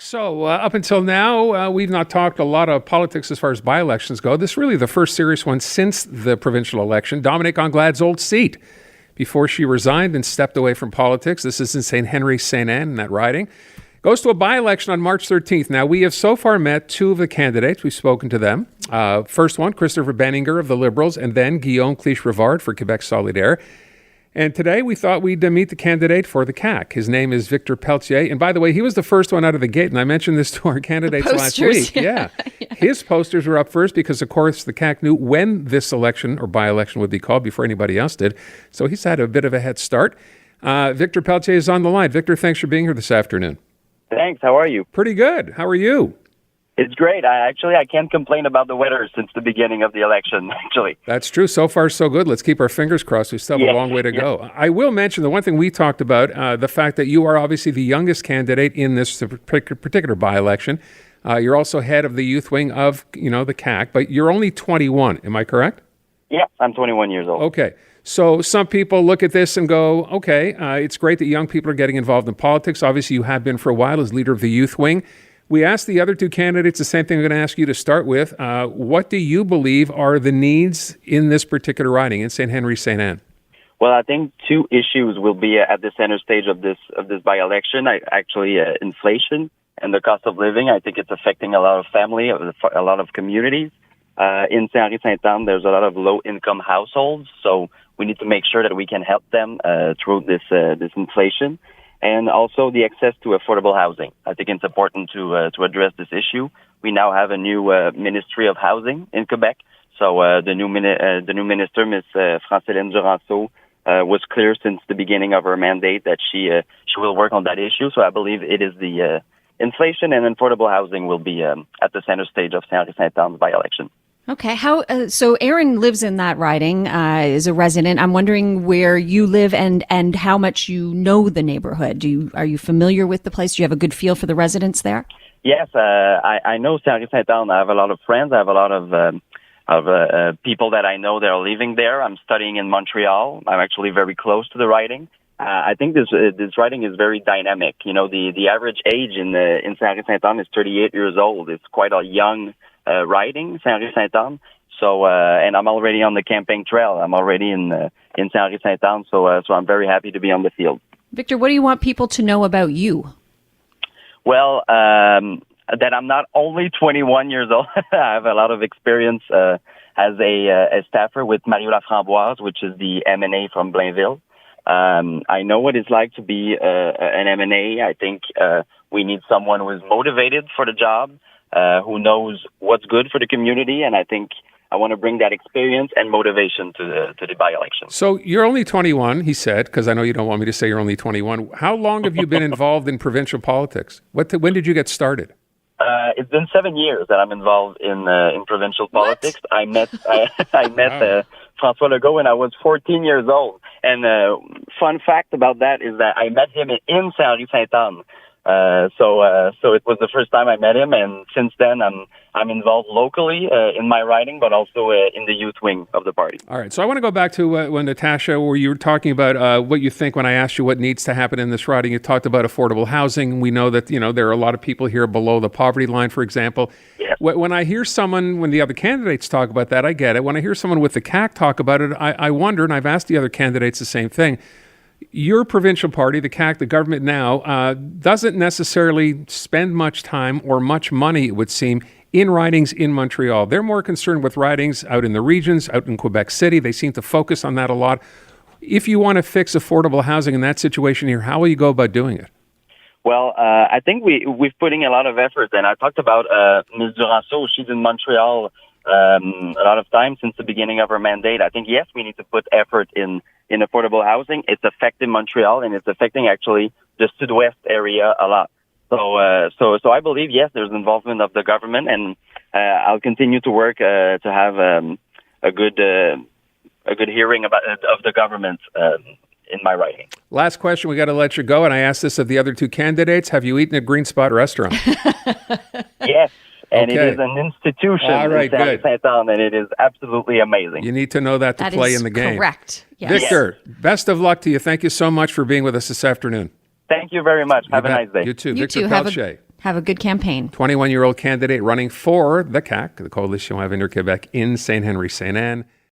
So up until now, we've not talked a lot of politics as far as by-elections go. This is really the first serious one since the provincial election. Dominic Anglade's old seat before she resigned and stepped away from politics. This is in Saint-Henri-Sainte-Anne in that riding. Goes to a by-election on March 13th. Now, we have so far met two of the candidates. We've spoken to them. First one, Christopher Benninger of the Liberals, and then Guillaume Clich-Rivard for Quebec Solidaire. And today we thought we'd meet the candidate for the CAQ. His name is Victor Pelletier. And by the way, he was the first one out of the gate. And I mentioned this to our candidates last week. Yeah. His posters were up first because, of course, the CAQ knew when this election or by-election would be called before anybody else did. So he's had a bit of a head start. Victor Pelletier is on the line. Victor, thanks for being here this afternoon. Thanks. How are you? Pretty good. How are you? It's great. I can't complain about the weather since the beginning of the election, actually. That's true. So far, so good. Let's keep our fingers crossed. We still have a long way to go. I will mention the one thing we talked about, the fact that you are obviously the youngest candidate in this particular by-election. You're also head of the youth wing of, the CAQ, but you're only 21. Am I correct? Yeah, I'm 21 years old. Okay. So some people look at this and go, okay, it's great that young people are getting involved in politics. Obviously, you have been for a while as leader of the youth wing. We asked the other two candidates the same thing I'm going to ask you to start with. What do you believe are the needs in this particular riding in Saint-Henri-Sainte-Anne? Well, I think two issues will be at the center stage of this by-election. Inflation and the cost of living. I think it's affecting a lot of family, a lot of communities. In Saint-Henri-Sainte-Anne, there's a lot of low-income households, so we need to make sure that we can help them through this inflation. And also the access to affordable housing. I think it's important to address this issue. We now have a new Ministry of Housing in Quebec. So the new minister, Ms. Francéline Duranceau, was clear since the beginning of her mandate that she will work on that issue. So I believe it is the inflation and affordable housing will be at the center stage of Saint-Henri-Sainte-Anne's by-election. Okay. So Aaron lives in that riding, is a resident. I'm wondering where you live and how much you know the neighborhood. Are you familiar with the place? Do you have a good feel for the residents there? Yes, I know Saint-Henri-Sainte-Anne. I have a lot of friends. I have a lot of people that I know that are living there. I'm studying in Montreal. I'm actually very close to the riding. I think this riding is very dynamic. The average age in Saint-Henri-Sainte-Anne is 38 years old. It's quite a young riding, Saint-Henri-Sainte-Anne. So, and I'm already on the campaign trail. I'm already in Saint-Henri-Sainte-Anne. So I'm very happy to be on the field. Victor, what do you want people to know about you? Well, that I'm not only 21 years old. I have a lot of experience as a staffer with Mario Laframboise, which is the MNA from Blainville. I know what it's like to be an MNA. I think we need someone who is motivated for the job, who knows what's good for the community, and I think I want to bring that experience and motivation to the by-election. So you're only 21, he said, because I know you don't want me to say you're only 21. How long have you been involved in provincial politics? When did you get started? It's been 7 years that I'm involved in provincial politics. What? I met François Legault when I was 14 years old. And fun fact about that is that I met him in Saint-Henri-Sainte-Anne. So it was the first time I met him, and since then I'm involved locally in my riding, but also in the youth wing of the party. All right, so I want to go back to when Natasha, where you were talking about what you think when I asked you what needs to happen in this riding. You talked about affordable housing. We know that there are a lot of people here below the poverty line, for example. Yes. When I hear when the other candidates talk about that, I get it. When I hear someone with the CAQ talk about it, I wonder, and I've asked the other candidates the same thing. Your provincial party, the CAQ, the government now, doesn't necessarily spend much time or much money, it would seem, in ridings in Montreal. They're more concerned with ridings out in the regions, out in Quebec City. They seem to focus on that a lot. If you want to fix affordable housing in that situation here, how will you go about doing it? Well, I think we're putting a lot of effort, and I talked about Ms. Duranceau. She's in Montreal a lot of time since the beginning of her mandate. I think, yes, we need to put effort in affordable housing. It's affecting Montreal, and it's affecting actually the Sud-West area a lot. So I believe, yes, there's involvement of the government, and I'll continue to work to have a good hearing of the government in my writing. Last question, we got to let you go, and I asked this of the other two candidates. Have you eaten at Green Spot Restaurant? Yes. And okay. It is an institution in Saint-Anne, and it is absolutely amazing. You need to know that to play in the game. Correct. Yes. Victor, best of luck to you. Thank you so much for being with us this afternoon. Thank you very much. Have a nice day. You too. You Victor too. Pelletier. Have a good campaign. 21-year-old candidate running for the CAQ, the Coalition Avenir Quebec, in Saint-Henri-Sainte-Anne.